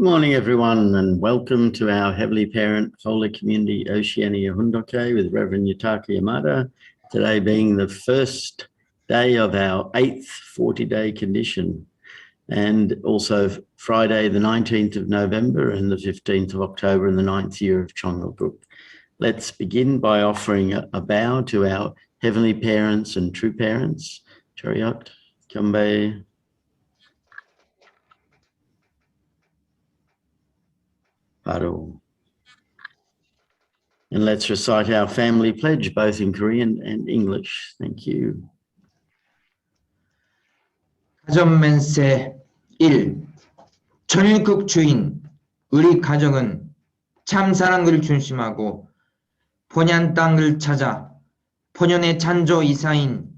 Good morning, everyone, and welcome to our Heavenly Parent Holy Community Oceania Hundoke with Reverend Yutaka Yamada. Today being the first day of our 8th 40-day condition, and also Friday the 19th of November and the 15th of October in the 9th year of Chongalguk. Let's begin by offering a bow to our Heavenly Parents and True Parents. Chariot, Kambe. Paro. And let's recite our family pledge, both in Korean and English. Thank you. 가정멘세 1. 천일국 주인, 우리 가정은 참 사랑을 중심하고 본연 땅을 찾아 본연의 찬조 이사인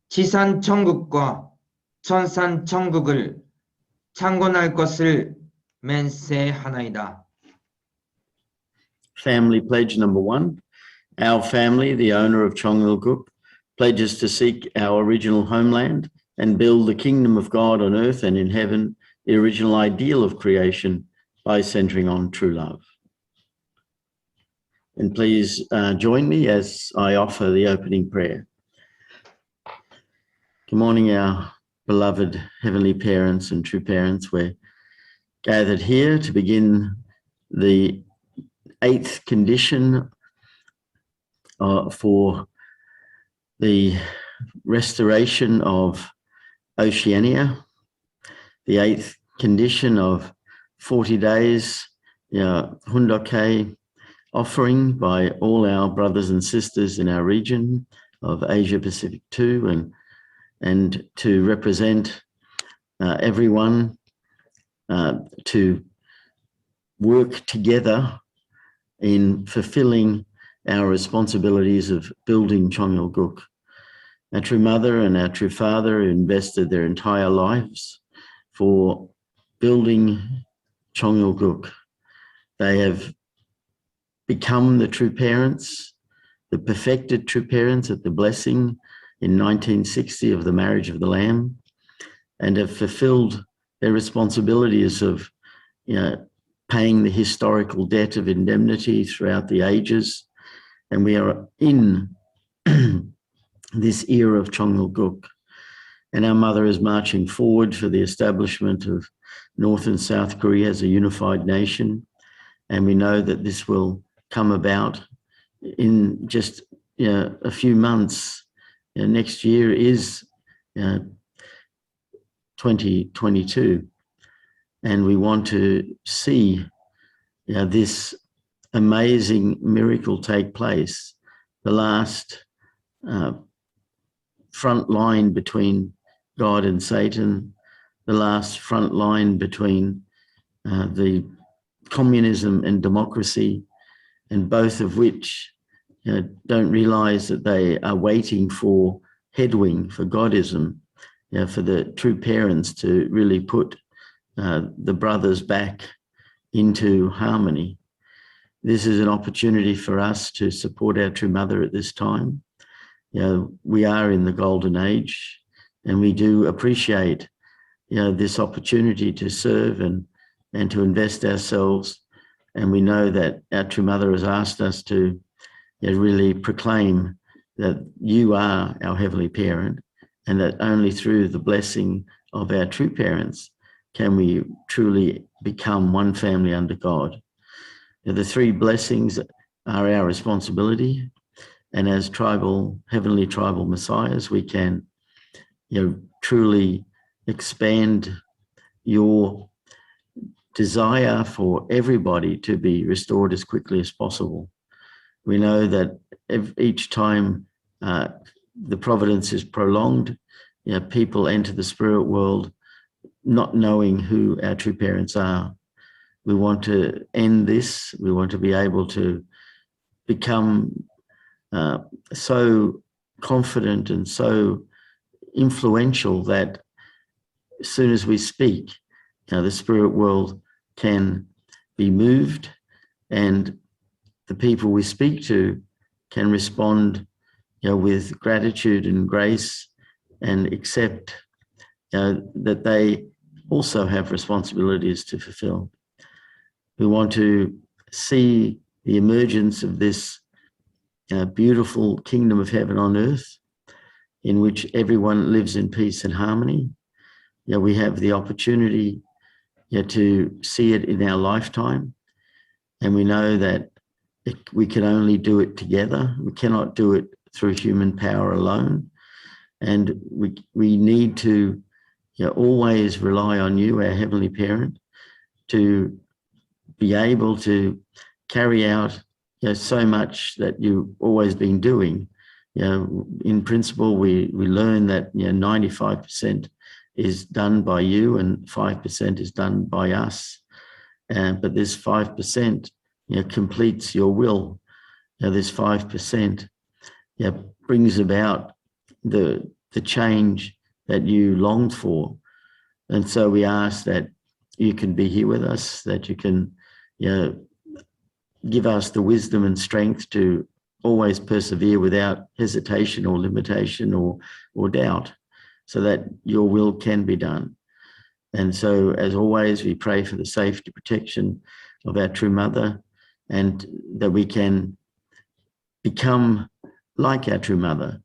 지산 천국과 천산 천국을 창건할 것을 맹세하나이다. Family pledge number 1. Our family, the owner of Chongalguk, pledges to seek our original homeland and build the kingdom of God on earth and in heaven, the original ideal of creation, by centering on true love. And please join me as I offer the opening prayer. Good morning, our beloved Heavenly Parents and True Parents. We're gathered here to begin the 8th condition for the restoration of Oceania, the 8th condition of 40 days Hundoke offering by all our brothers and sisters in our region of Asia Pacific too, and to represent everyone to work together in fulfilling our responsibilities of building Chongalguk. Our true mother and our true father invested their entire lives for building Chongalguk. They have become the true parents, the perfected true parents at the blessing in 1960 of the marriage of the Lamb, and have fulfilled their responsibilities of, paying the historical debt of indemnity throughout the ages. And we are in this era of Chongalguk. And our mother is marching forward for the establishment of North and South Korea as a unified nation. And we know that this will come about in just a few months. Next year is 2022. And we want to see this amazing miracle take place, the last front line between God and Satan, the last front line between the communism and democracy, and both of which don't realize that they are waiting for headwing, for Godism, for the true parents to really put the brothers back into harmony. This is an opportunity for us to support our true mother at this time. We are in the golden age, and we do appreciate this opportunity to serve and to invest ourselves. And we know that our true mother has asked us to really proclaim that you are our heavenly parent, and that only through the blessing of our true parents can we truly become one family under God. The 3 blessings are our responsibility, and as heavenly tribal messiahs, we can truly expand your desire for everybody to be restored as quickly as possible. We know that each time the providence is prolonged, people enter the spirit world not knowing who our true parents are. We want to end this. We want to be able to become so confident and so influential that as soon as we speak, the spirit world can be moved, and the people we speak to can respond with gratitude and grace, and accept that they also have responsibilities to fulfill. We want to see the emergence of this beautiful kingdom of heaven on earth, in which everyone lives in peace and harmony. We have the opportunity to see it in our lifetime, and we know that we can only do it together. We cannot do it through human power alone, and we need to always rely on you, our Heavenly Parent, to be able to carry out so much that you've always been doing. In principle, we learn that 95% is done by you and 5% is done by us. But this 5% completes your will. This 5% brings about the change that you longed for. And so we ask that you can be here with us, that you can give us the wisdom and strength to always persevere without hesitation or limitation or doubt, so that your will can be done. And so, as always, we pray for the safety protection of our true mother, and that we can become like our true mother.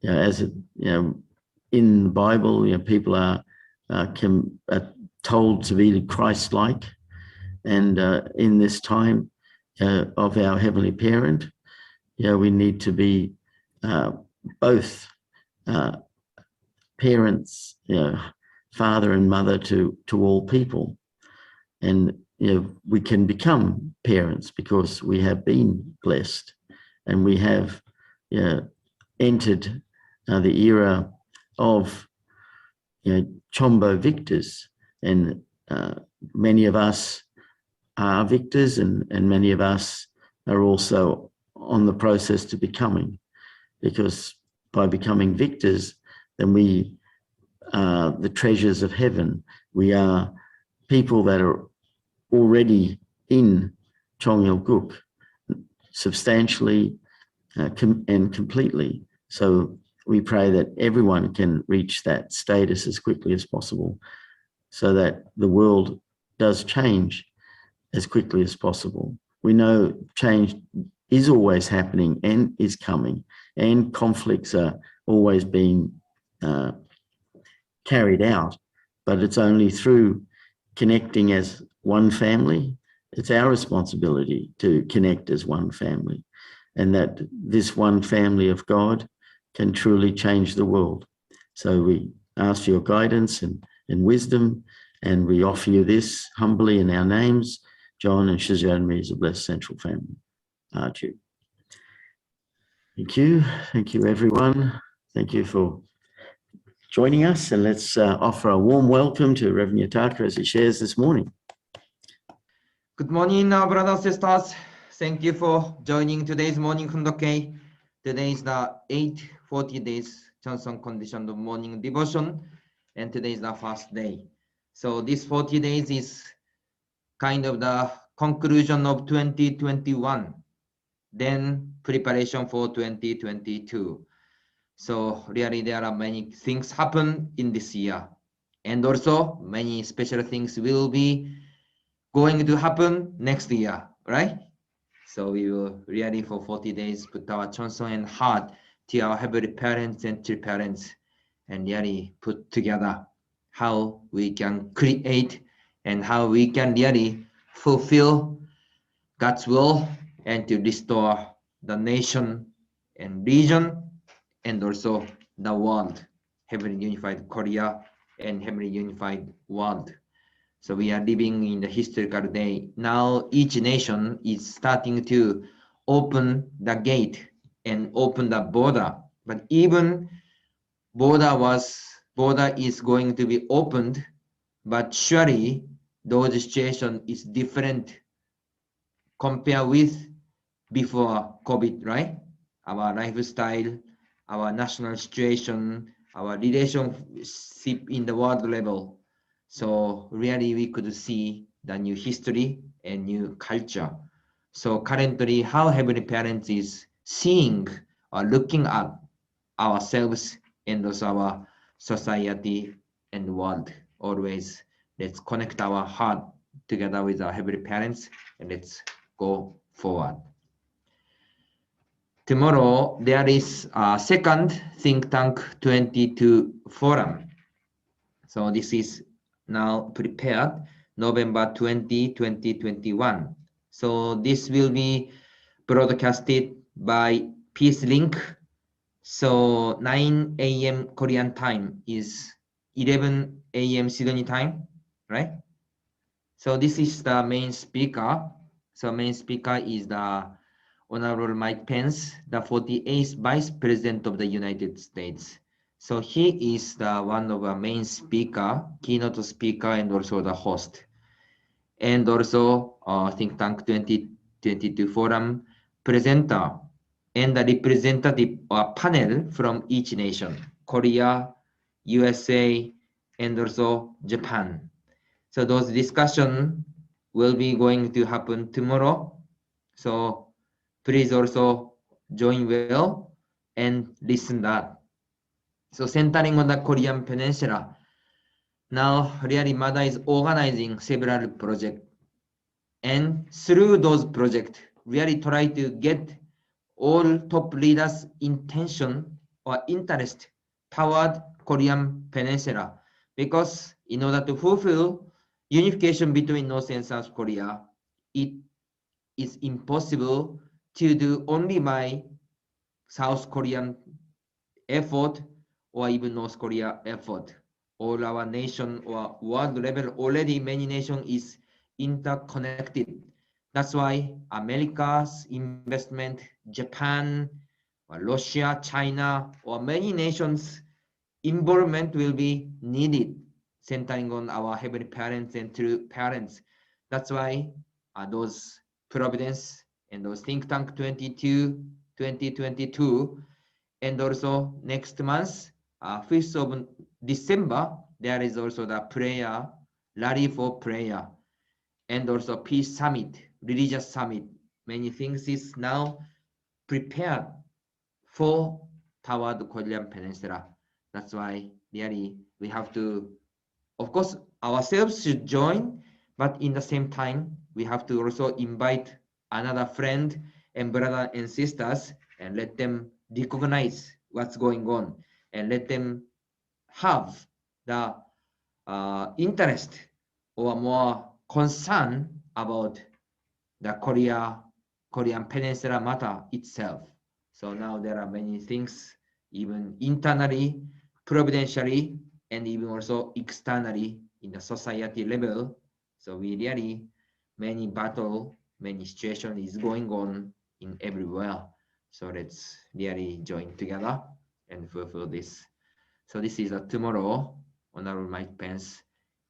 As in the Bible, people are told to be Christ-like, and in this time of our Heavenly Parent, we need to be both parents, father and mother to all people. And we can become parents because we have been blessed, and we have entered the era of Chombo victors, and many of us are victors, and many of us are also on the process to becoming, because by becoming victors, then we are the treasures of heaven. We are people that are already in Chongyalguk substantially and completely. So we pray that everyone can reach that status as quickly as possible, so that the world does change as quickly as possible. We know change is always happening and is coming, and conflicts are always being carried out, but it's only through connecting as one family. It's our responsibility to connect as one family, and that this one family of God can truly change the world. So we ask for your guidance and wisdom, and we offer you this humbly in our names, John and Shizhan as a blessed central family. Archie. Thank you. Thank you, everyone. Thank you for joining us, and let's offer a warm welcome to Reverend Yataka as he shares this morning. Good morning, brothers and sisters. Thank you for joining today's morning Kundoke. Today is the 40 days Johnson conditioned morning devotion, and today is the first day. So this 40 days is kind of the conclusion of 2021, then preparation for 2022. So really there are many things happen in this year, and also many special things will be going to happen next year, right? So we will really for 40 days put our chanson and heart to our heavenly parents and to parents, and really put together how we can create and how we can really fulfill God's will and to restore the nation and region, and also the world, heavenly unified Korea and heavenly unified world. So we are living in the historical day. Now each nation is starting to open the gate and open the border. But even border is going to be opened, but surely those situation is different compared with before COVID, right? Our lifestyle, our national situation, our relationship in the world level. So really we could see the new history and new culture. So currently how Heavenly Parents is seeing or looking at ourselves and also our society and world. Always let's connect our heart together with our Heavenly Parents, and let's go forward. Tomorrow, there is a second Think Tank 22 forum. So this is now prepared, November 20, 2021. So this will be broadcasted by Peace Link. So 9 a.m. Korean time is 11 a.m. Sydney time, right? So this is the main speaker. So main speaker is the Honorable Mike Pence, the 48th Vice President of the United States. So he is the one of our main speaker, keynote speaker, and also the host. And also Think Tank 2022 Forum presenter and the representative or panel from each nation, Korea, USA, and also Japan. So those discussions will be going to happen tomorrow. So please also join well and listen that. So centering on the Korean Peninsula, now really Mada is organizing several projects, and through those projects, really try to get all top leaders' intention or interest toward Korean Peninsula, because in order to fulfill unification between North and South Korea, it is impossible to do only by South Korean effort or even North Korea effort. All our nation or world level, already many nations is interconnected. That's why America's investment, Japan, Russia, China, or many nations' involvement will be needed, centering on our Heavenly Parents and true parents. That's why those Providence and those Think Tank 2022, and also next month, 5th of December, there is also the prayer, rally for prayer, and also peace summit, religious summit. Many things is now prepared for toward the Korean Peninsula. That's why really we have to, of course, ourselves should join, but in the same time, we have to also invite another friend and brother and sisters and let them recognize what's going on and let them have the interest or more concern about the Korean Peninsula matter itself. So now there are many things, even internally, providentially, and even also externally in the society level. So we really, many battle, many situation is going on in everywhere. So let's really join together and fulfill this. So this is tomorrow, Honorable Mike Pence.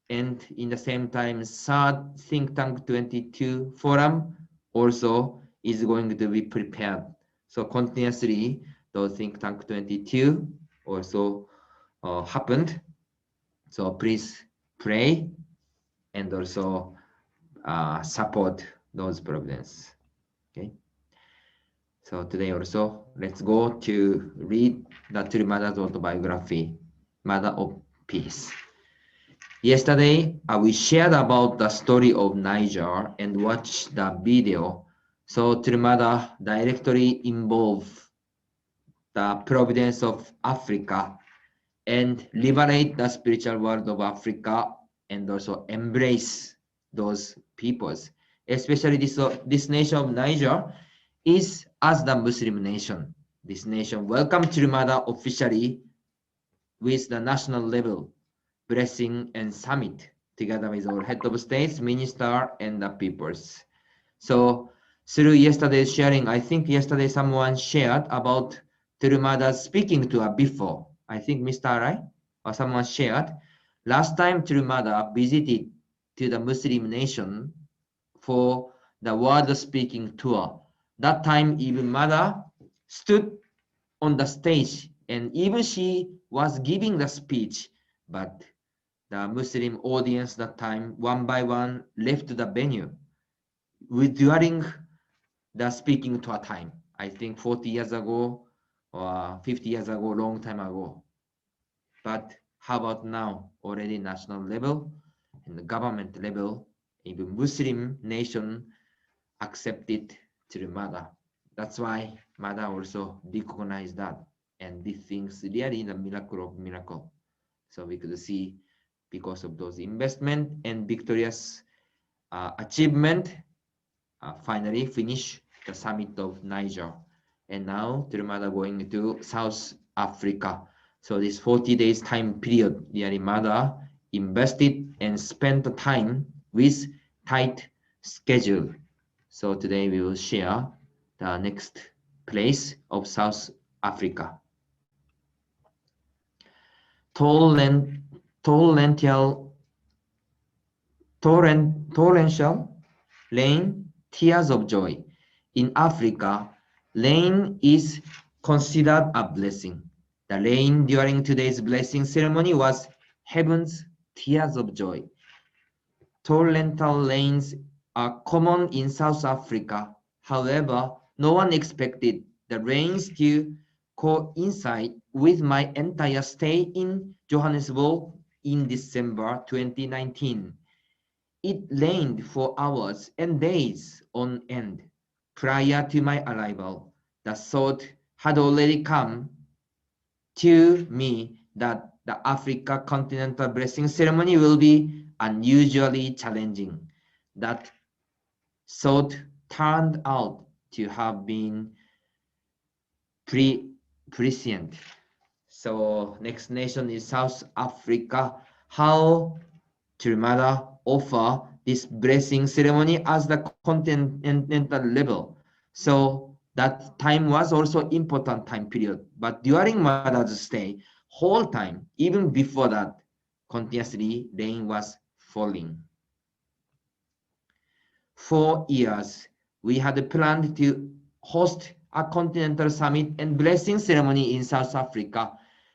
And in the same time, third Think Tank 22 forum also is going to be prepared. So continuously, the Think Tank 22 also happened. So please pray and also support those programs. Okay. So today also, let's go to read the True Mother's autobiography, Mother of Peace. Yesterday, we shared about the story of Niger and watched the video. So True Mother directly involved the providence of Africa and liberate the spiritual world of Africa and also embrace those peoples. Especially this nation of Niger is as the Muslim nation. This nation welcomed True Mother officially with the national level blessing and summit together with all head of states, minister, and the peoples. So through yesterday's sharing, I think yesterday someone shared about True Mother speaking to her before. I think Mr. Arai or someone shared. Last time True Mother visited to the Muslim nation for the world speaking tour. That time even Mother stood on the stage and even she was giving the speech, but the Muslim audience that time, one by one, left the venue during the speaking tour time. I think 40 years ago or 50 years ago, long time ago. But how about now? Already national level and the government level, even Muslim nation accepted Tirumada. That's why Mada also recognized that, and these things really the miracle of miracle. So we could see because of those investment and victorious achievement, finally finish the summit of Niger, and now Tirumada going to South Africa. So this 40 days time period, really Mada invested and spent the time with tight schedule. So today we will share the next place of South Africa. Torrential rain, tears of joy. In Africa, rain is considered a blessing. The rain during today's blessing ceremony was heaven's tears of joy. Torrential rains are common in South Africa. However, no one expected the rains to coincide with my entire stay in Johannesburg in December 2019. It rained for hours and days on end. Prior to my arrival, the thought had already come to me that the Africa Continental Blessing Ceremony will be unusually challenging. That thought turned out to have been prescient. So next nation is South Africa. How Tirumada offer this blessing ceremony as the continental level. So that time was also important time period. But during Mada's stay, whole time, even before that, continuously rain was falling. For years, we had planned to host a continental summit and blessing ceremony in South Africa.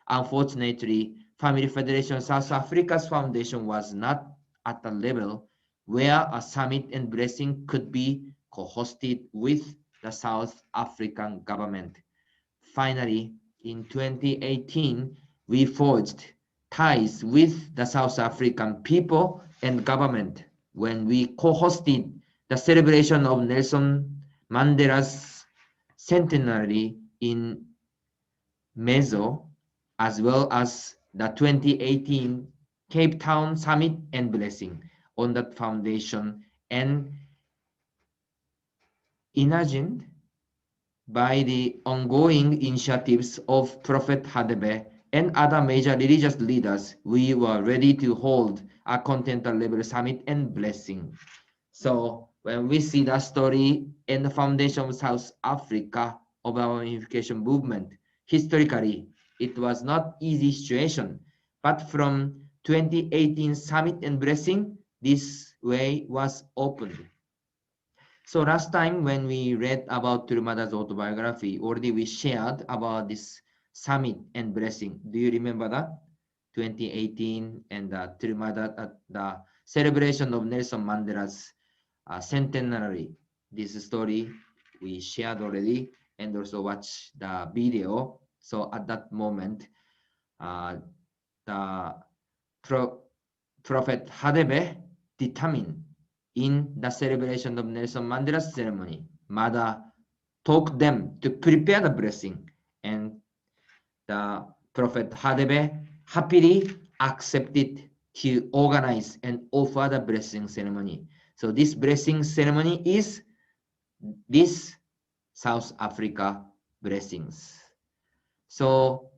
Unfortunately, Family Federation South Africa's foundation was not at a level where a summit and blessing could be co-hosted with the South African government. Finally, in 2018, we forged ties with the South African people and government when we co-hosted the celebration of Nelson Mandela's centenary in Mezo, as well as the 2018 Cape Town Summit and Blessing on that foundation, and imagined by the ongoing initiatives of Prophet Hadebe and other major religious leaders, we were ready to hold a continental level summit and blessing. So when we see the story and the foundation of South Africa of our unification movement, historically, it was not easy situation, but from 2018 summit and blessing, this way was opened. So last time when we read about Tirumada's autobiography, already we shared about this summit and blessing. Do you remember that? 2018 and Tirumada, the celebration of Nelson Mandela's centenary. This story we shared already and also watch the video. So at that moment, the Prophet Hadebe determined in the celebration of Nelson Mandela's ceremony, Mada taught them to prepare the blessing, and the Prophet Hadebe happily accepted to organize and offer the blessing ceremony. So this blessing ceremony is this South Africa blessings. So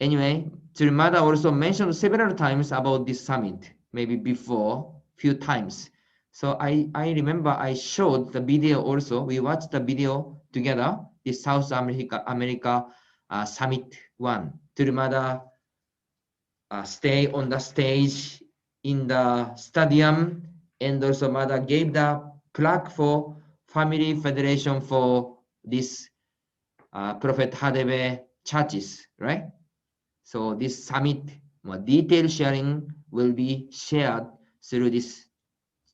anyway, Tirumada also mentioned several times about this summit, maybe before, few times. So I remember I showed the video also. We watched the video together, the South America Summit 1. Tirumada stay on the stage in the stadium, and also Mada gave the plaque for Family Federation for this Prophet Hadebe churches, right? So this summit, more detailed sharing will be shared through this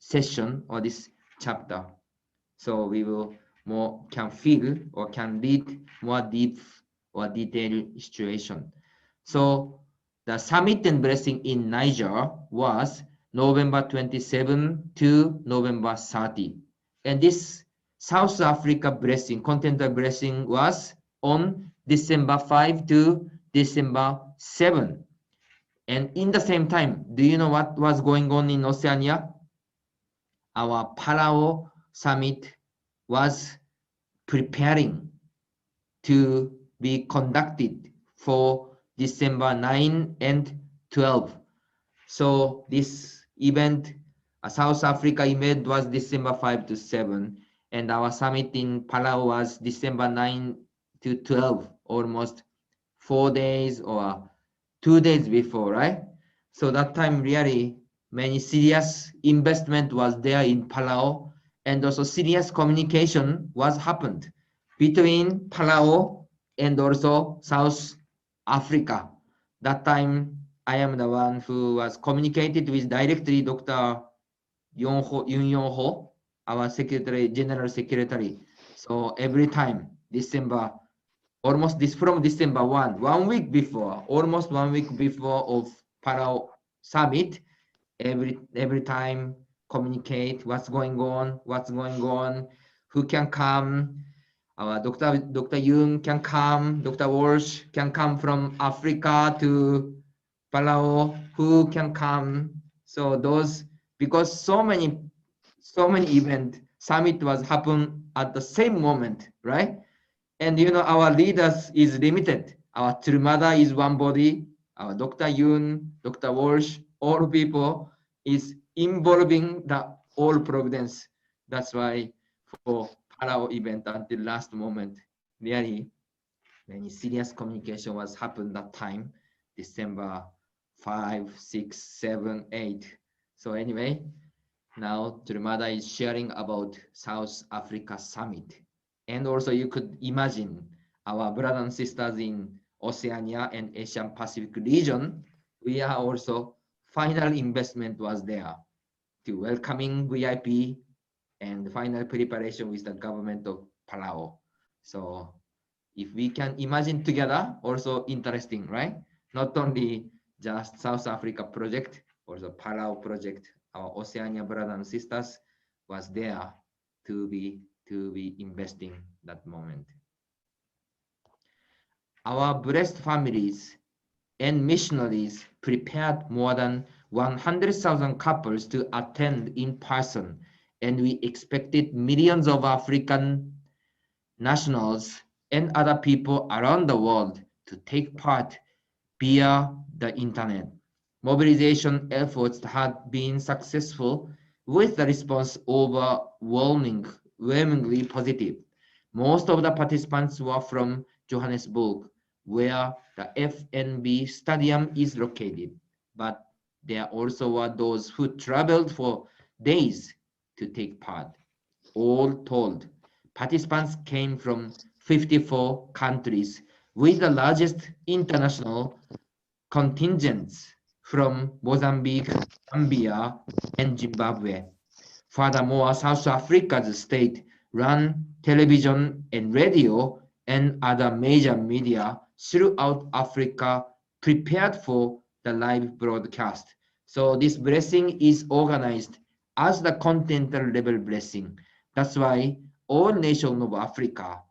session or this chapter. So we will can feel or can read more deep or detailed situation. So the summit and blessing in Niger was November 27 to November 30. And this South Africa blessing, continental blessing, was on December 5 to December 7. And in the same time, do you know what was going on in Oceania? Our Palau summit was preparing to be conducted for December 9 and 12. So this event, South Africa event, was December 5 to 7, and our summit in Palau was December 9 to 12, almost 4 days or 2 days before, right? So that time really many serious investment was there in Palau, and also serious communication was happened between Palau and also South Africa. That time I am the one who was communicated with directly Dr. Yun Yong-ho, our secretary, general secretary. So every time December, almost this from December 1 week before, almost 1 week before of Palau summit, every time communicate what's going on, who can come. Our Dr. Yoon can come, Dr. Walsh can come from Africa to Palau, who can come. So those, because so many event summit was happen at the same moment, right? And you know, our leaders is limited. Our Trumada is one body, our Dr. Yoon, Dr. Walsh, all people is involving the all Providence. That's why for Palau event until last moment, really many serious communication was happened that time, December 5, 6, 7, 8. So anyway, now Trumada is sharing about South Africa summit. And also you could imagine our brothers and sisters in Oceania and Asian Pacific region, we are also final investment was there to welcoming VIP and final preparation with the government of Palau. So if we can imagine together, also interesting, right? Not only just South Africa project, also Palau project, our Oceania brothers and sisters was there to be investing that moment. Our blessed families and missionaries prepared more than 100,000 couples to attend in person, and we expected millions of African nationals and other people around the world to take part via the internet. Mobilization efforts had been successful, with the response overwhelmingly positive. Most of the participants were from Johannesburg, where the FNB Stadium is located, but there also were those who traveled for days to take part. All told, participants came from 54 countries, with the largest international contingents from Mozambique, Zambia, and Zimbabwe. Furthermore, South Africa's state-run television and radio and other major media throughout Africa prepared for the live broadcast. So this blessing is organized as the continental level blessing. That's why all nations of Africa,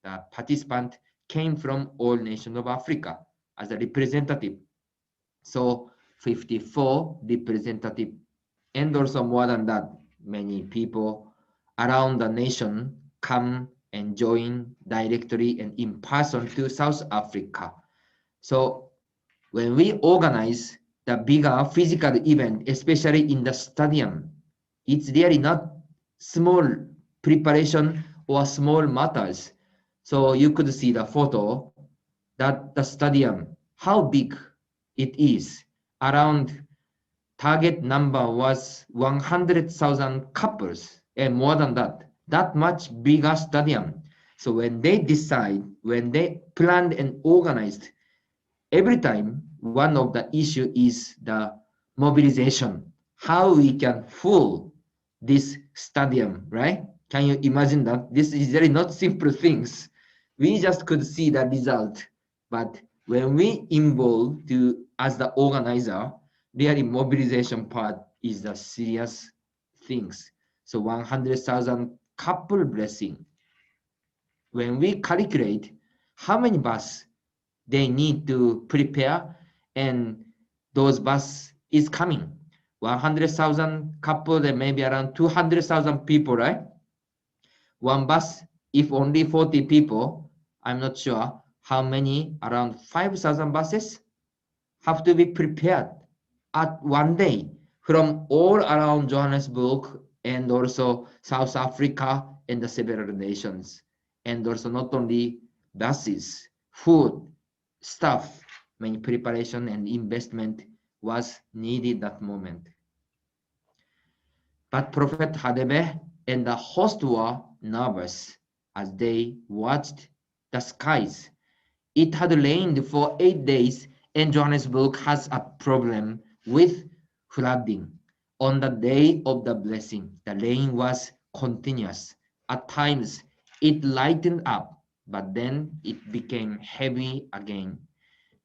the participant came from all nations of Africa as a representative. So 54 representative, and also more than that, many people around the nation come and join directly and in person to South Africa. So when we organize the bigger physical event, especially in the stadium, it's really not small preparation or small matters. So you could see the photo that the stadium, how big it is. Around target number was 100,000 couples, and more than that, that much bigger stadium. So when they decide, when they planned and organized, every time one of the issue is the mobilization, how we can fill this stadium, right? Can you imagine that? This is really not simple things. We just could see the result, but when we involve to as the organizer, really mobilization part is the serious things. So 100,000 couple blessing. When we calculate how many bus they need to prepare, and those bus is coming, 100,000 couple, there may be around 200,000 people, right? One bus, if only 40 people, I'm not sure how many, around 5,000 buses have to be prepared at one day from all around Johannesburg and also South Africa and the several nations. And also not only buses, food, stuff, many preparation and investment was needed that moment. But Prophet Hadebe and the host were nervous as they watched the skies. It had rained for 8 days and Johannesburg has a problem with flooding. On the day of the blessing, the rain was continuous. At times, it lightened up, but then it became heavy again.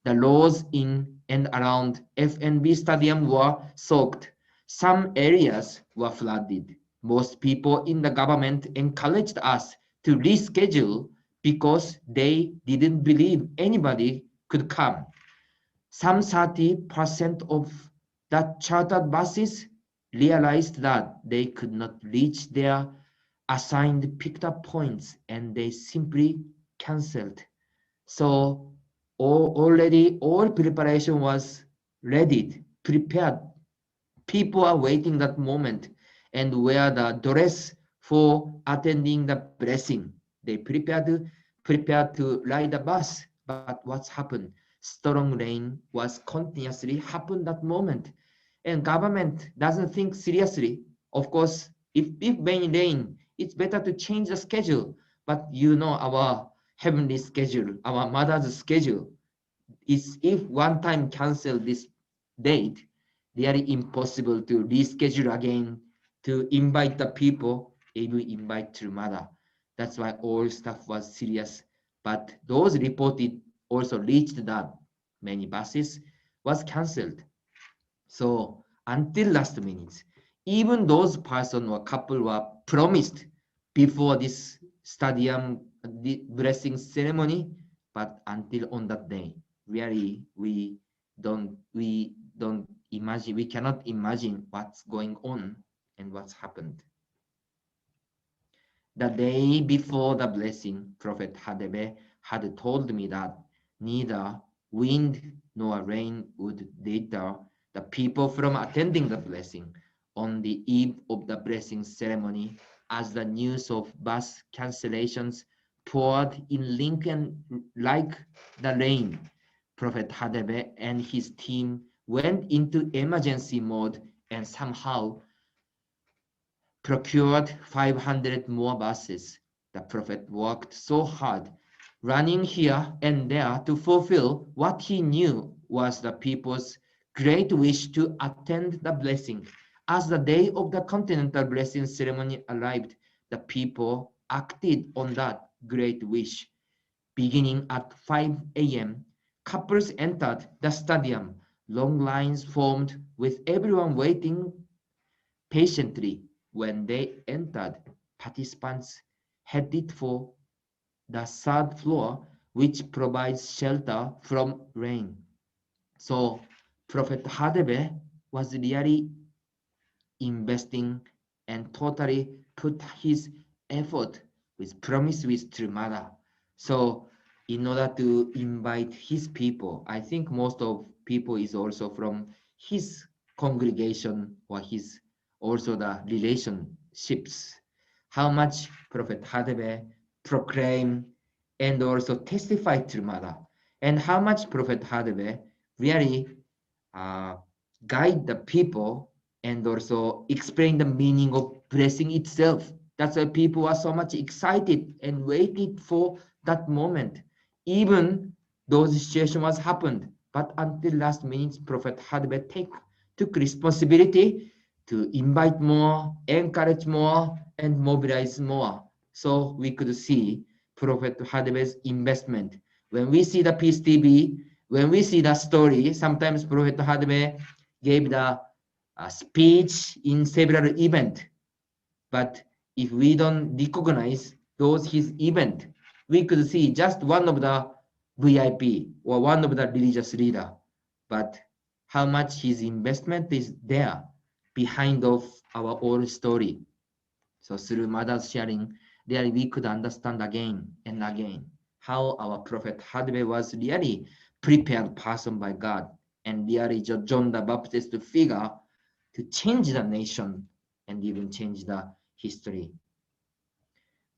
The roads in and around FNB Stadium were soaked. Some areas were flooded. Most people in the government encouraged us to reschedule because they didn't believe anybody could come. Some 30% of the chartered buses realized that they could not reach their assigned picked up points and they simply cancelled. So already all preparation was ready, prepared. People are waiting that moment and wear the dress for attending the blessing. They prepared to ride the bus, but what's happened? Strong rain was continuously happened that moment, and government doesn't think seriously. Of course, if many rain, it's better to change the schedule. But you know our heavenly schedule, our mother's schedule is if one time cancel this date, really impossible to reschedule again to invite the people, even invite to mother. That's why all stuff was serious. But those reported also reached that many buses was cancelled. So until last minute, even those person or couple were promised before this stadium the blessing ceremony, but until on that day, really we don't imagine, we cannot imagine what's going on and what's happened. The day before the blessing, Prophet Hadebe had told me that neither wind nor rain would deter the people from attending the blessing. On the eve of the blessing ceremony, as the news of bus cancellations poured in Lincoln like the rain, Prophet Hadebe and his team went into emergency mode and somehow procured 500 more buses. The Prophet worked so hard, running here and there to fulfill what he knew was the people's great wish to attend the blessing. As the day of the continental blessing ceremony arrived, the people acted on that great wish. Beginning at 5 a.m., couples entered the stadium. Long lines formed with everyone waiting patiently. When they entered, participants headed for the third floor, which provides shelter from rain. So Prophet Hadebe was really investing and totally put his effort with promise with Trumada. So in order to invite his people, I think most of people is also from his congregation or his also the relationships. How much Prophet Hadebe proclaimed and also testified Trumada, and how much Prophet Hadebe really guide the people and also explain the meaning of blessing itself. That's why people are so much excited and waited for that moment. Even those situation was happened, but until last minute, Prophet Hadebe took responsibility to invite more, encourage more, and mobilize more. So we could see Prophet Hadebe's investment. When we see the Peace TV, when we see the story, sometimes Prophet Hadebe gave the speech in several events. But if we don't recognize those his event, we could see just one of the VIP or one of the religious leader, but how much his investment is there behind of our old story. So through mother's sharing, there we could understand again and again how our prophet Hadwe was really prepared person by God and really John the Baptist figure to change the nation and even change the history.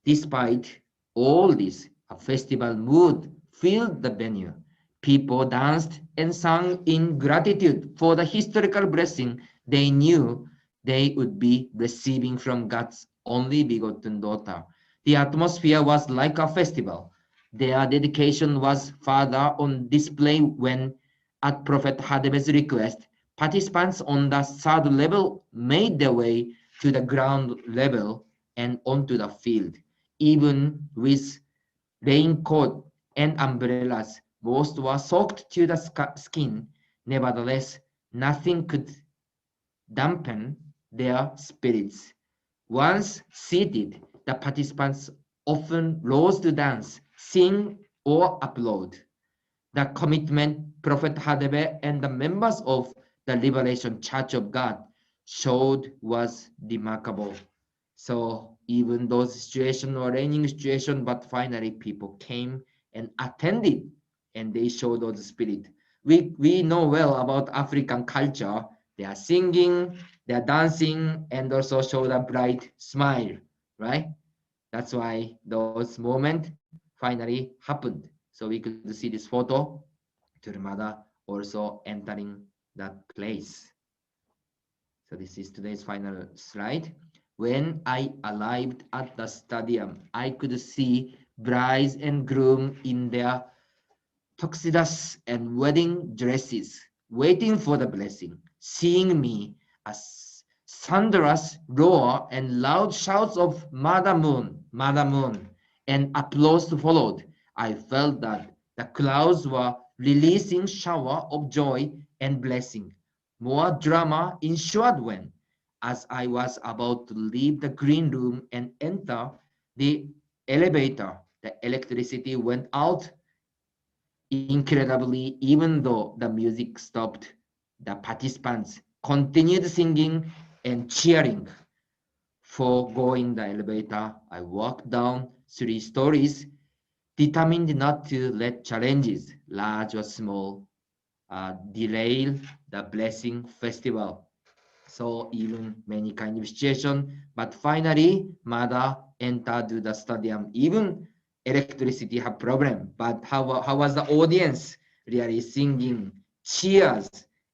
Despite all this, a festival mood filled the venue. People danced and sang in gratitude for the historical blessing they knew they would be receiving from God's only begotten daughter. The atmosphere was like a festival. Their dedication was further on display when, at Prophet Hadwe's request, participants on the third level made their way to the ground level and onto the field. Even with raincoat and umbrellas, most were soaked to the skin. Nevertheless, nothing could dampen their spirits. Once seated, the participants often rose to dance, sing, or applaud. The commitment Prophet Hadwe and the members of the Liberation Church of God showed was remarkable. So even those situations were raining situation, but finally people came and attended and they showed those spirit. We know well about African culture. They are singing, they are dancing, and also showed a bright smile, right? That's why those moments finally happened. So we could see this photo to the mother also entering that place. So this is today's final slide. When I arrived at the stadium, I could see brides and groom in their tuxedos and wedding dresses, waiting for the blessing. Seeing me, a thunderous roar and loud shouts of Mother Moon, and applause followed. I felt that the clouds were releasing shower of joy and blessing. More drama ensued when, as I was about to leave the green room and enter the elevator, the electricity went out incredibly. Even though the music stopped, the participants continued singing and cheering. For going the elevator, I walked down 3 stories, determined not to let challenges, large or small, derail the blessing festival. So even many kind of situation, but finally mother entered the stadium. Even electricity have problem, but how was the audience really singing, cheers,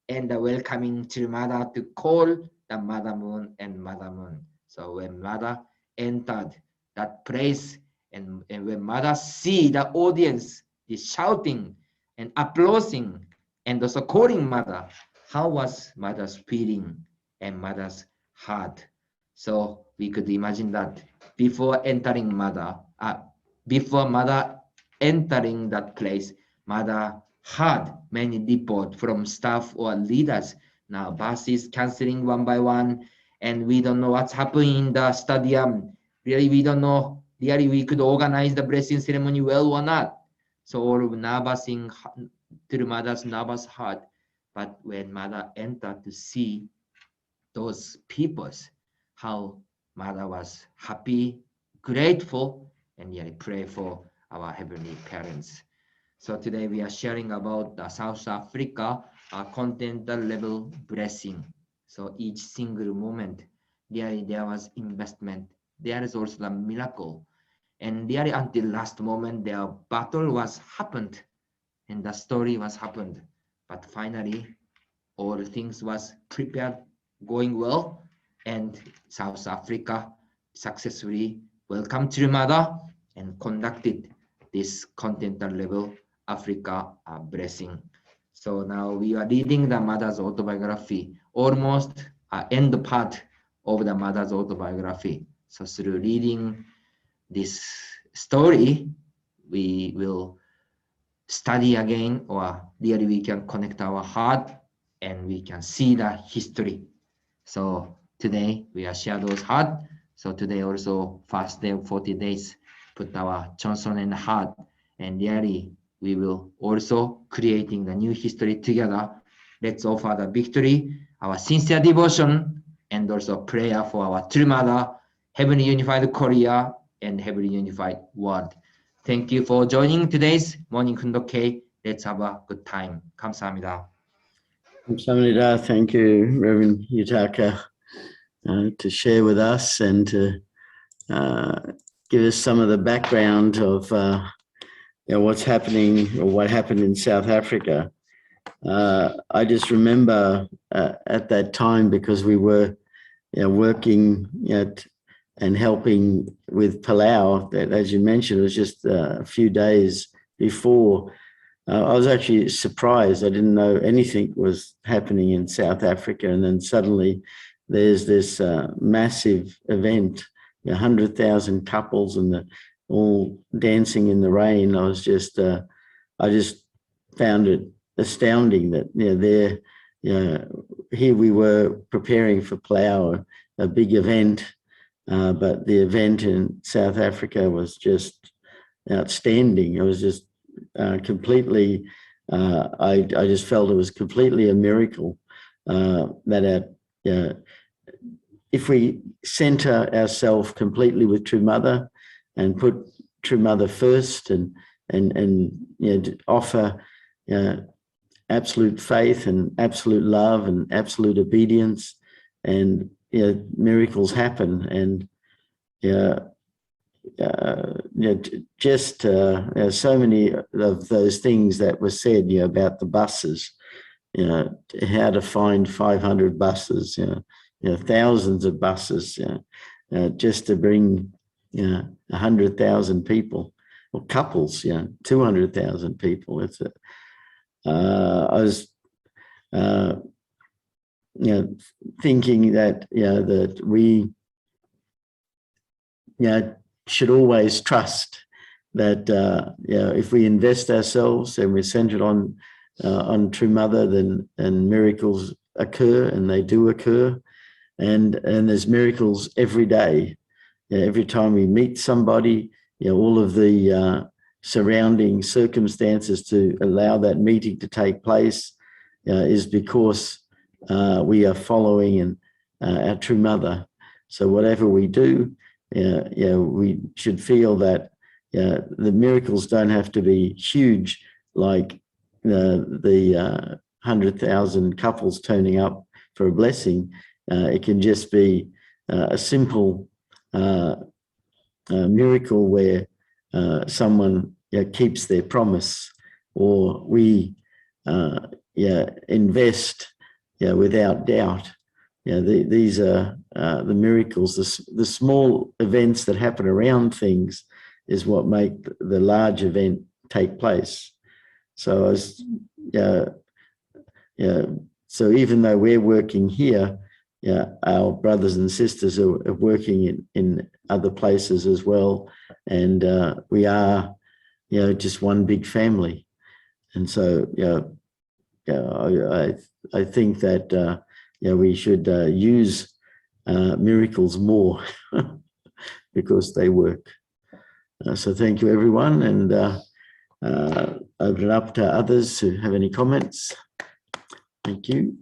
and welcoming to mother to call the Mother Moon and Mother Moon. So when mother entered that place and when mother see the audience is shouting and applauding and also calling mother, how was mother's feeling and mother's heart? So we could imagine that before entering before mother entering that place, mother had many report from staff or leaders. Now buses canceling one by one, and we don't know what's happening in the stadium. Really, we don't know. Really, we could organize the blessing ceremony well or not. So all nervousing to the mother's nervous heart. But when mother entered to see those peoples, how mother was happy, grateful, and yet pray for our heavenly parents. So today we are sharing about the South Africa continental level blessing. So each single moment, there was investment. There is also the miracle. And there until last moment, their battle was happened and the story was happened. But finally, all things was prepared, going well, and South Africa successfully welcomed Trimada and conducted this continental level Africa blessing. So now we are reading the mother's autobiography, almost end part of the mother's autobiography. So through reading this story, we will study again, or really we can connect our heart and we can see the history So today we are share those heart. So today also first day of 40 days, put our Johnson in the heart, and really we will also creating the new history together. Let's offer the victory, our sincere devotion, and also prayer for our true mother, Heavenly Unified Korea, and Heavenly Unified World. Thank you for joining today's morning kundoke. Let's have a good time. 감사합니다. 감사합니다. Thank you, Reverend Yutaka, to share with us and to give us some of the background of what's happening or what happened in South Africa. I just remember at that time, because we were working and helping with Palau, that, as you mentioned, it was just a few days before. I was actually surprised. I didn't know anything was happening in South Africa. And then suddenly there's this massive event, 100,000 couples and all dancing in the rain. I just found it astounding that here we were preparing for Palau, a big event, but the event in South Africa was just outstanding. It was just completely, I just felt it was completely a miracle that if we center ourselves completely with True Mother and put True Mother first and offer absolute faith and absolute love and absolute obedience, and miracles happen. And so many of those things that were said about the buses, how to find 500 buses, thousands of buses, just to bring 100,000 people or couples, 200,000 people. It's I was thinking that that we should always trust that if we invest ourselves and we're centered on True Mother, then miracles occur, and they do occur, and there's miracles every day. Every time we meet somebody, all of the surrounding circumstances to allow that meeting to take place is because we are following our True Mother. So whatever we do, we should feel that the miracles don't have to be huge, like the 100,000 couples turning up for a blessing. It can just be a simple miracle where someone keeps their promise, or we invest without doubt. These are the miracles. The small events that happen around things is what make the large event take place. So so even though we're working here, our brothers and sisters are working in other places as well, and we are just one big family. And so I think that we should use miracles more because they work. So thank you, everyone, and open it up to others who have any comments. Thank you.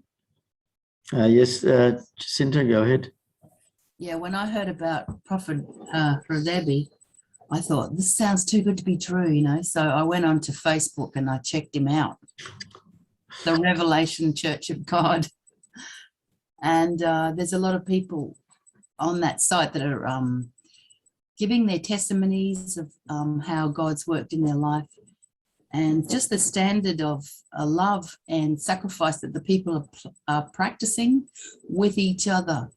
Yes, Jacinta, go ahead. Yeah, when I heard about Prophet Radebi, I thought, this sounds too good to be true, so I went onto Facebook and I checked him out, the Revelation Church of God. And there's a lot of people on that site that are giving their testimonies of how God's worked in their life, and just the standard of love and sacrifice that the people are practicing with each other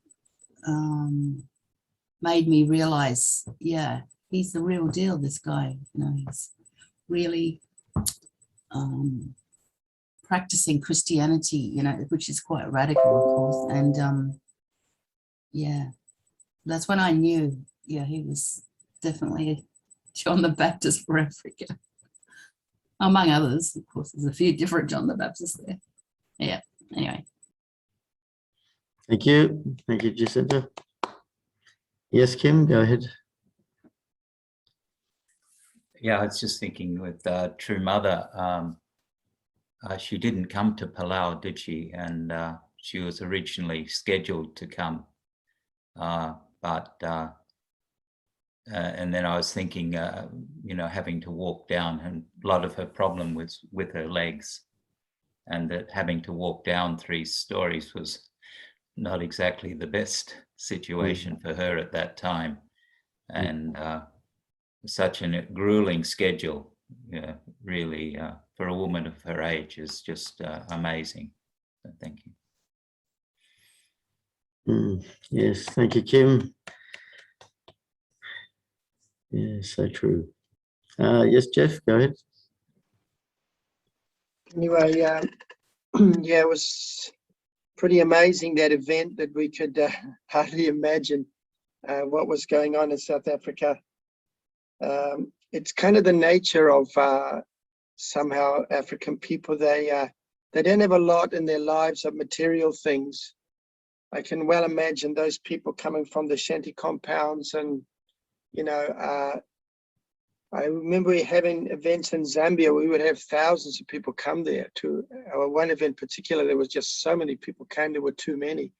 made me realize, he's the real deal, this guy. He's really practicing Christianity, which is quite radical, of course. And that's when I knew, he was definitely John the Baptist for Africa. Among others, of course, there's a few different John the Baptists there. Yeah, anyway. Thank you. Thank you, Jacinta. Yes, Kim, go ahead. Yeah, I was just thinking with True Mother, she didn't come to Palau, did she? And she was originally scheduled to come, and then I was thinking, you know, having to walk down, and a lot of her problem was with her legs, and that having to walk down 3 stories was not exactly the best situation for her at that time. And such a grueling schedule, really, for a woman of her age is just amazing. So thank you. Yes, thank you, Kim. Yeah, so true. Yes, Jeff, go ahead. Anyway, yeah, it was pretty amazing, that event, that we could hardly imagine what was going on in South Africa. It's kind of the nature of somehow African people. They don't have a lot in their lives of material things. I can well imagine those people coming from the shanty compounds, and I remember having events in Zambia. We would have thousands of people come there. To one event in particular, there was just so many people came. There were too many,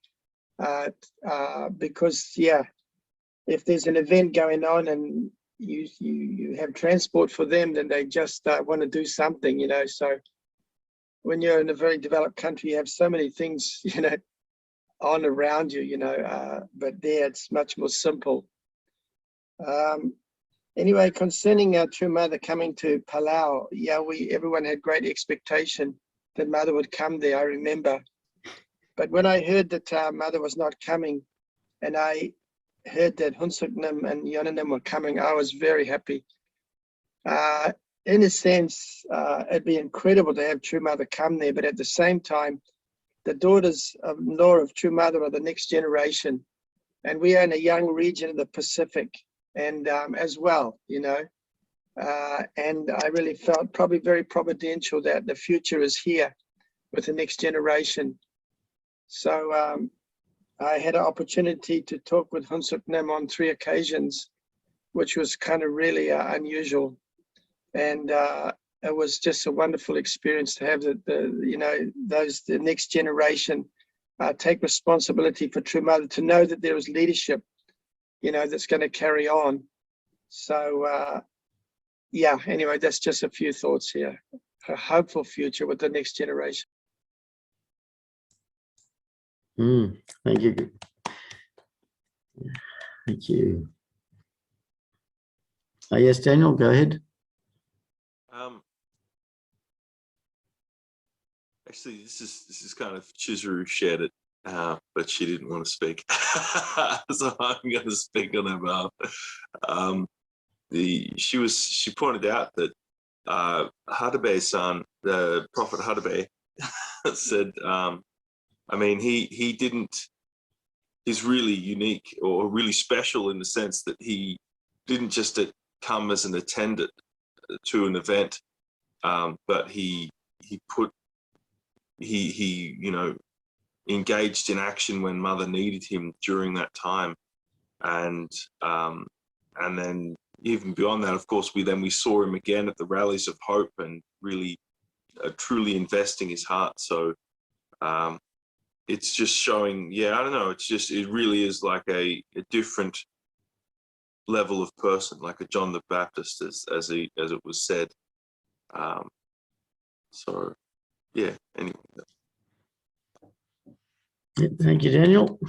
because if there's an event going on and you have transport for them, then they just want to do something, So when you're in a very developed country, you have so many things, on around you, but there it's much more simple. Anyway, concerning True Mother coming to Palau, everyone had great expectation that Mother would come there, I remember. But when I heard that Mother was not coming, and I heard that Hunsuknim and Yonanim were coming, I was very happy. In a sense, it'd be incredible to have True Mother come there, but at the same time, the daughters-in-law of True Mother are the next generation, and we are in a young region of the Pacific, and as well, and I really felt probably very providential that the future is here with the next generation. So I had an opportunity to talk with Hunsuknim on 3 occasions, which was kind of really unusual, and it was just a wonderful experience to have the next generation take responsibility for True Mother, to know that there is leadership, that's going to carry on. So anyway, that's just a few thoughts here. A hopeful future with the next generation. Thank you. Thank you. Yes, Daniel, go ahead. Actually, this is kind of Chizuru shared it, but she didn't want to speak, so I'm going to speak on her behalf. She pointed out that Hadabe-san, the Prophet Hadabe, said, I mean, he's really unique, or really special, in the sense that he didn't just come as an attendant to an event, but he engaged in action when Mother needed him during that time, and then even beyond that, of course, we saw him again at the rallies of hope, and really truly investing his heart. So it's just showing, I don't know, it really is like a different level of person, like a John the Baptist, as it was said. So anyway. Thank you, Daniel.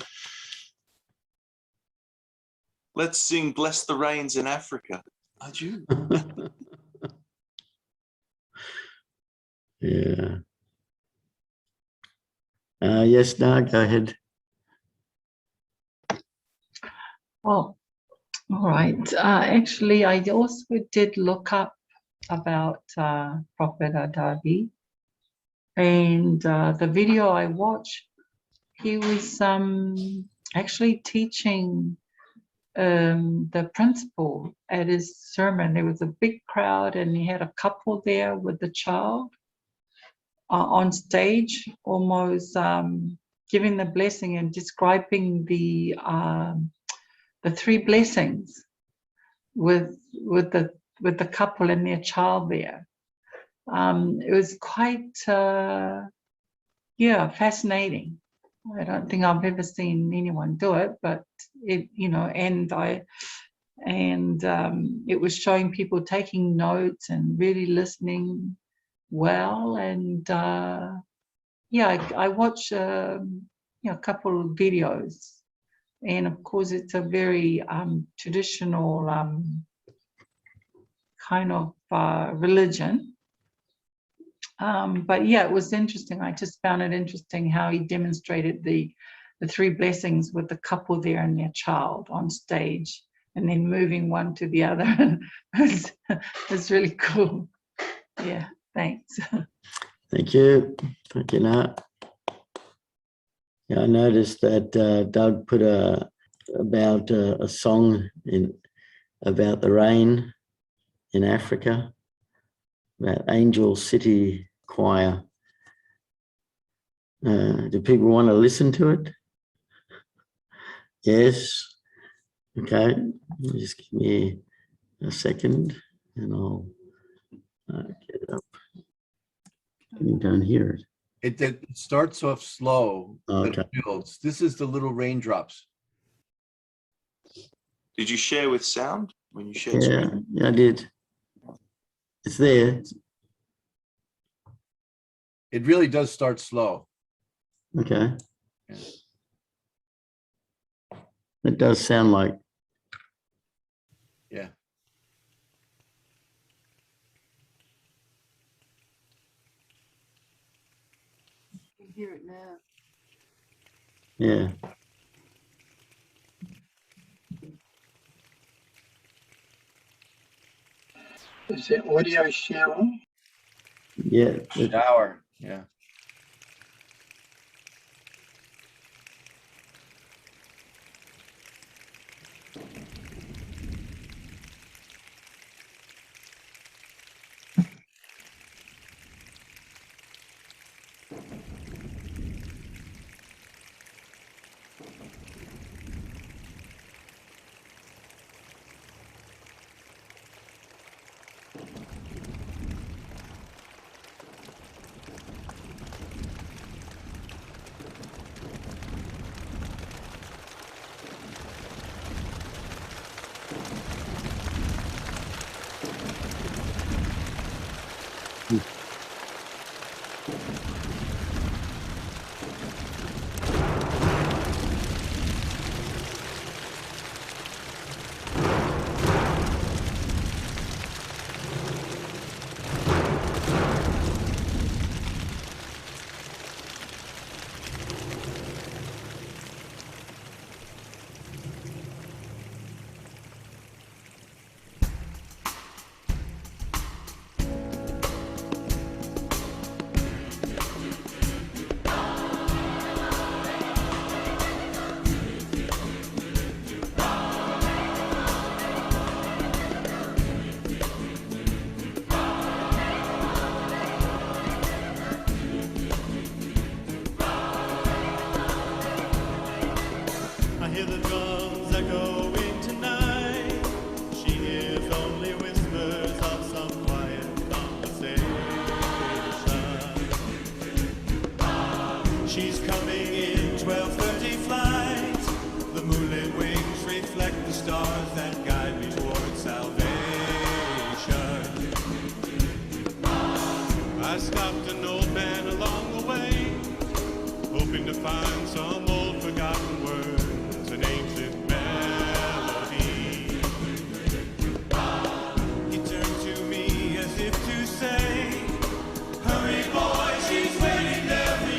Let's sing Bless the Rains in Africa. Aren't you? Yes, no, go ahead. Oh, all right. Actually, I also did look up about Prophet Adabi, and the video I watched, he was actually teaching the principal at his sermon. There was a big crowd, and he had a couple there with the child on stage, almost giving the blessing and describing the 3 blessings with the couple and their child there. It was quite fascinating. I don't think I've ever seen anyone do it, but it, it was showing people taking notes and really listening well. And I watched a couple of videos, and of course it's a very traditional kind of religion. But yeah, it was interesting. I just found it interesting how he demonstrated the 3 blessings with the couple there and their child on stage, and then moving one to the other. It's really cool. Yeah, thanks. Thank you. Thank you, Nat. Yeah, I noticed that Doug put about a song about the rain in Africa, about Angel City Choir. Do people want to listen to it? Yes. Okay. Just give me a second and I'll get it up. You don't hear it. It starts off slow, but Okay. it builds. This is the little raindrops. Did you share with sound when you shared Yeah, screen? yeah, I did. It's there. It really does start slow. Okay. Yeah. It does sound like. Yeah. You can hear it now. Yeah. Is the audio sharing? Yeah. Shower. Yeah. She's coming in 12:30 flight. The moonlit wings reflect the stars that guide me towards salvation. I stopped an old man along the way, hoping to find some old forgotten words, an ancient melody. He turned to me as if to say, hurry boy, she's waiting there for you.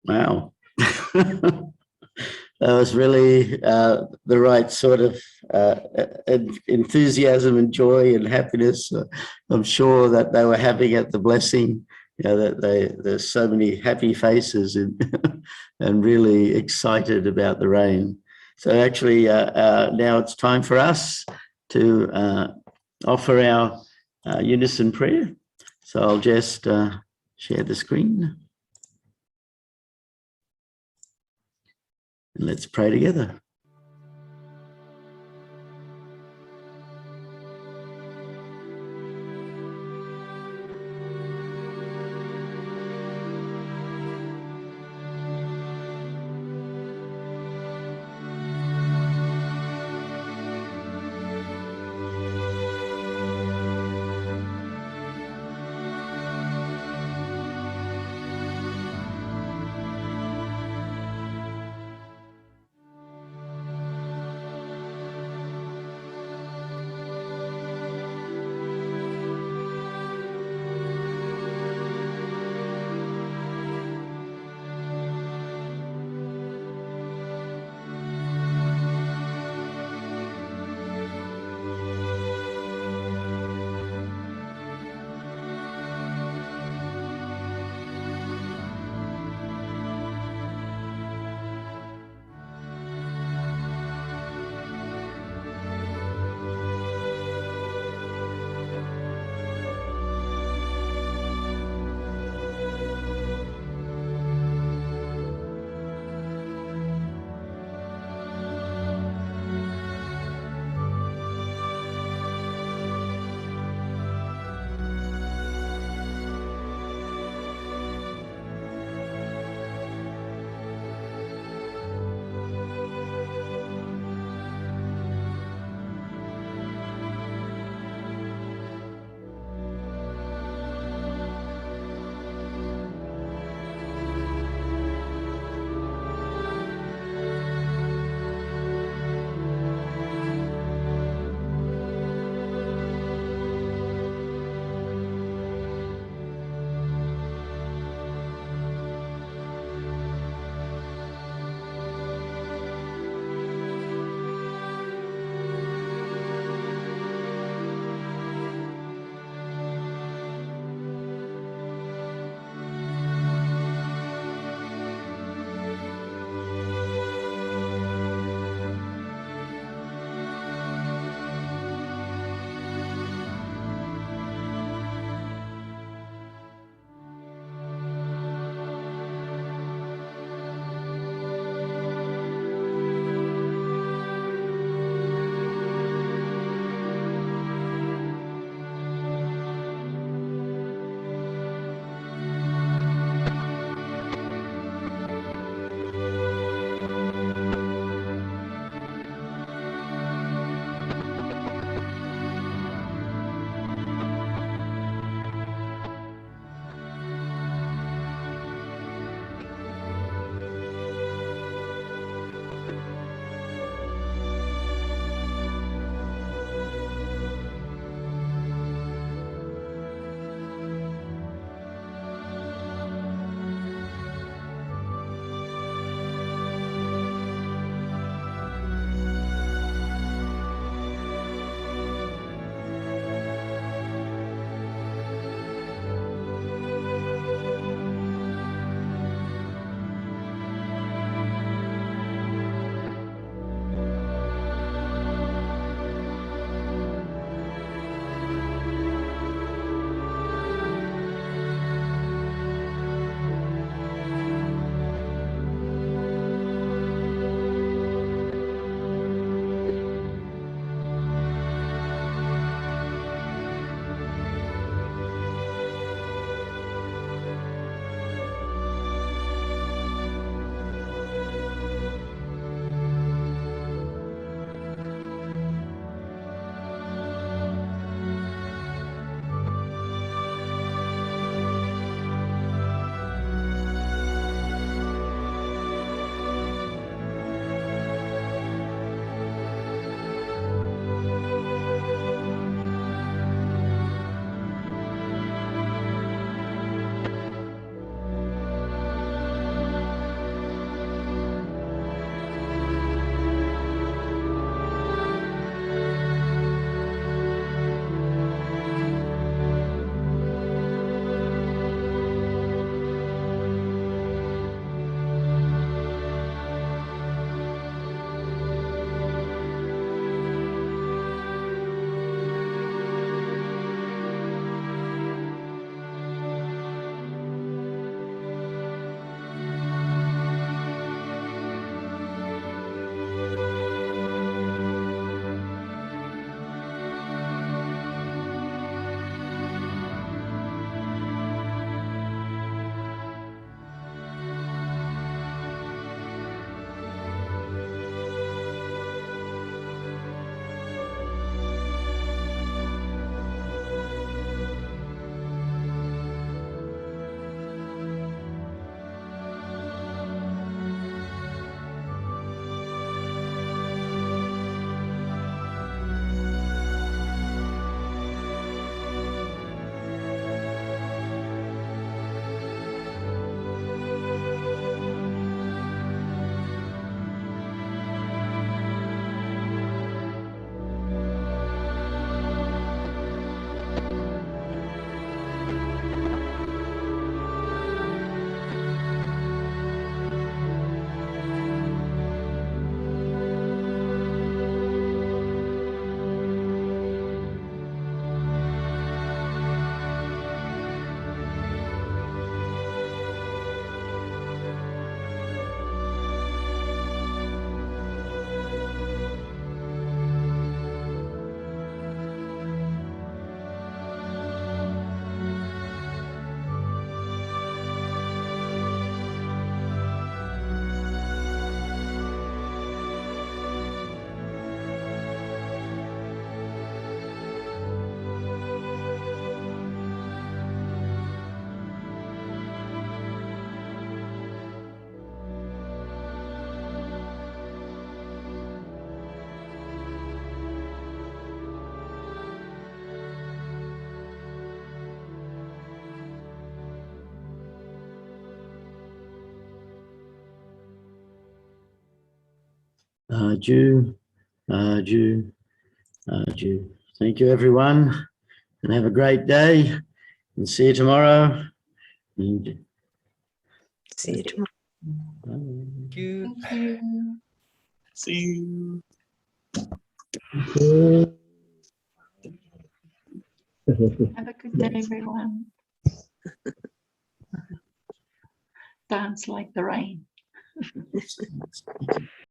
Wow. That was really the right sort of enthusiasm and joy and happiness. I'm sure that they were having at the blessing. You know, that there's so many happy faces and really excited about the rain. So actually, now it's time for us to offer our unison prayer. So I'll just share the screen. And let's pray together. Adieu, adieu, adieu. Thank you, everyone, and have a great day. And see you tomorrow. And See you tomorrow. Thank you. Thank you. See you. Have a good day, everyone. Dance like the rain.